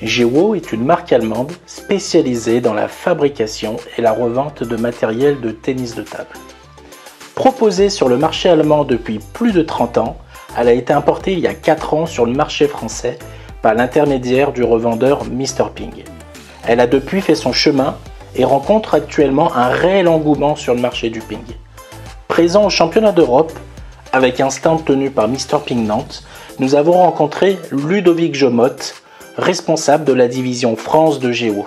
Gewo est une marque allemande spécialisée dans la fabrication et la revente de matériel de tennis de table. Proposée sur le marché allemand depuis plus de 30 ans, elle a été importée il y a 4 ans sur le marché français par l'intermédiaire du revendeur Mr Ping. Elle a depuis fait son chemin et rencontre actuellement un réel engouement sur le marché du ping. Présent au championnat d'Europe, avec un stand tenu par Mr Ping Nantes, nous avons rencontré Ludovic Jomotte, responsable de la division France de Gewo.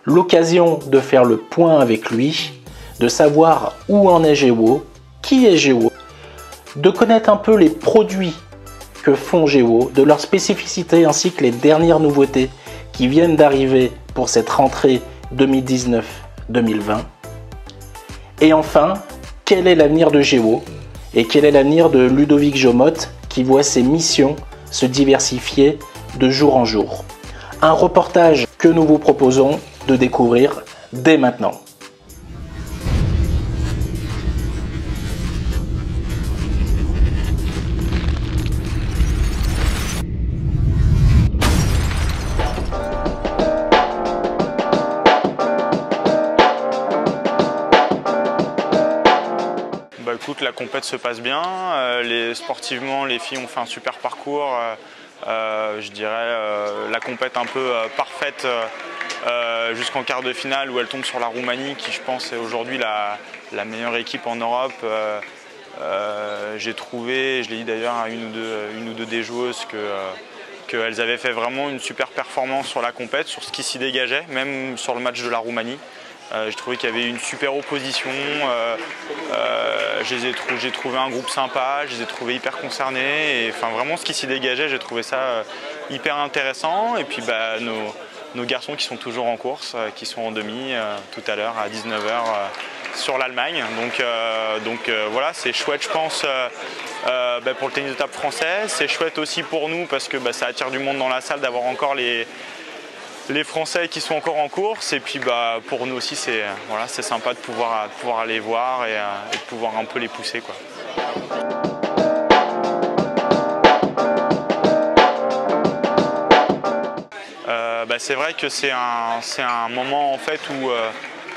L'occasion de faire le point avec lui, de savoir où en est Gewo, qui est Gewo, de connaître un peu les produits que font Gewo, de leurs spécificités ainsi que les dernières nouveautés qui viennent d'arriver pour cette rentrée 2019-2020. Et enfin, quel est l'avenir de Gewo et quel est l'avenir de Ludovic Jomotte qui voit ses missions se diversifier de jour en jour. Un reportage que nous vous proposons de découvrir dès maintenant. Écoute, la compète se passe bien, sportivement les filles ont fait un super parcours, je dirais la compète un peu parfaite jusqu'en quart de finale où elle tombe sur la Roumanie qui je pense est aujourd'hui la meilleure équipe en Europe. J'ai trouvé, je l'ai dit d'ailleurs à une ou deux des joueuses qu'elles avaient fait vraiment une super performance sur la compète, sur ce qui s'y dégageait, même sur le match de la Roumanie. J'ai trouvé qu'il y avait une super opposition, j'ai trouvé un groupe sympa, je les ai trouvés hyper concernés, et enfin vraiment ce qui s'y dégageait, j'ai trouvé ça hyper intéressant. Et puis nos garçons qui sont toujours en course, qui sont en demi tout à l'heure à 19h sur l'Allemagne. Donc voilà, c'est chouette je pense pour le tennis de table français, c'est chouette aussi pour nous parce que ça attire du monde dans la salle d'avoir encore les Français qui sont encore en course, et puis pour nous aussi c'est sympa de pouvoir aller voir et de pouvoir un peu les pousser, quoi. C'est vrai que c'est un moment en fait où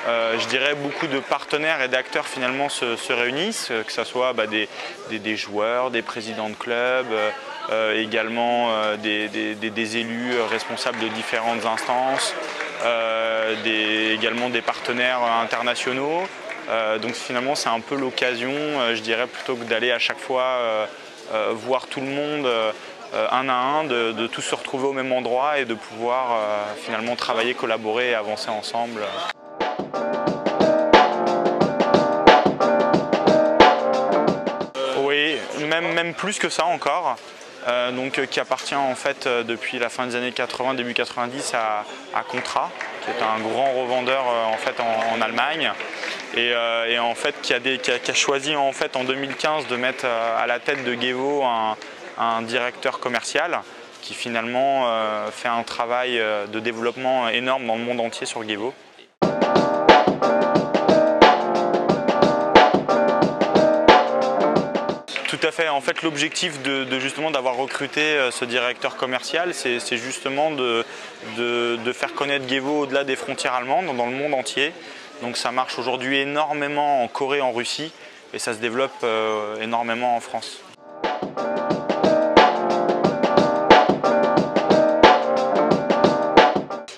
je dirais beaucoup de partenaires et d'acteurs finalement se réunissent, que ce soit des joueurs, des présidents de clubs, également des élus responsables de différentes instances, également des partenaires internationaux. Donc finalement c'est un peu l'occasion, je dirais, plutôt que d'aller à chaque fois voir tout le monde un à un, de tous se retrouver au même endroit et de pouvoir finalement travailler, collaborer et avancer ensemble. Oui, même plus que ça encore. Qui appartient en fait depuis la fin des années 80, début 90 à Contra, qui est un grand revendeur en fait en Allemagne, et en fait qui a choisi en fait en 2015 de mettre à la tête de Gewo un directeur commercial qui finalement fait un travail de développement énorme dans le monde entier sur Gewo. Tout à fait. En fait, l'objectif justement d'avoir recruté ce directeur commercial, c'est justement de faire connaître Gewo au-delà des frontières allemandes, dans le monde entier. Donc ça marche aujourd'hui énormément en Corée, en Russie, et ça se développe énormément en France.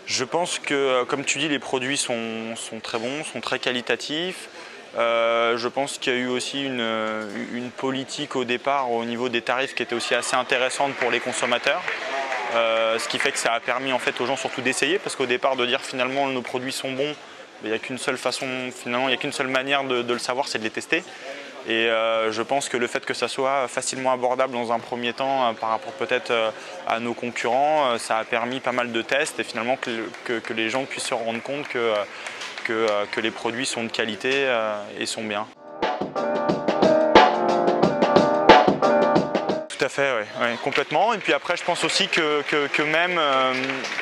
Je pense que, comme tu dis, les produits sont très bons, sont très qualitatifs. Je pense qu'il y a eu aussi une politique au départ au niveau des tarifs qui était aussi assez intéressante pour les consommateurs. Ce qui fait que ça a permis en fait aux gens surtout d'essayer, parce qu'au départ de dire finalement nos produits sont bons, il n'y a qu'une seule façon, finalement il n'y a qu'une seule manière de le savoir, c'est de les tester. Et je pense que le fait que ça soit facilement abordable dans un premier temps par rapport peut-être à nos concurrents, ça a permis pas mal de tests et finalement que les gens puissent se rendre compte que les produits sont de qualité et sont bien. Tout à fait, ouais, complètement. Et puis après, je pense aussi que même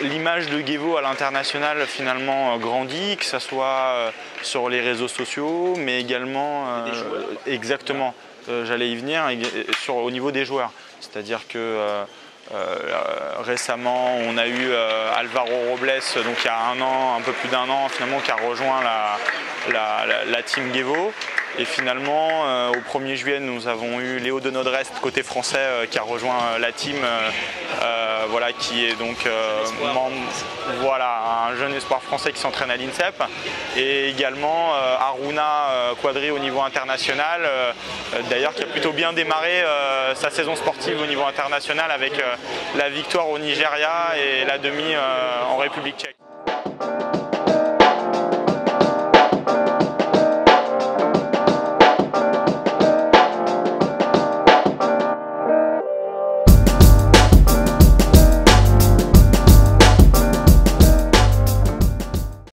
l'image de Gewo à l'international finalement grandit, que ce soit sur les réseaux sociaux, mais également exactement. J'allais y venir au niveau des joueurs. C'est-à-dire que Récemment, on a eu Alvaro Robles, donc il y a un peu plus d'un an, finalement, qui a rejoint la team Gevo. Et finalement, au 1er juillet, nous avons eu Léo de Nodrest, côté français, qui a rejoint la team, voilà, qui est donc membre, voilà, un jeune espoir français qui s'entraîne à l'INSEP. Et également Aruna Quadri au niveau international, d'ailleurs qui a plutôt bien démarré sa saison sportive au niveau international avec la victoire au Nigeria et la demi en République tchèque.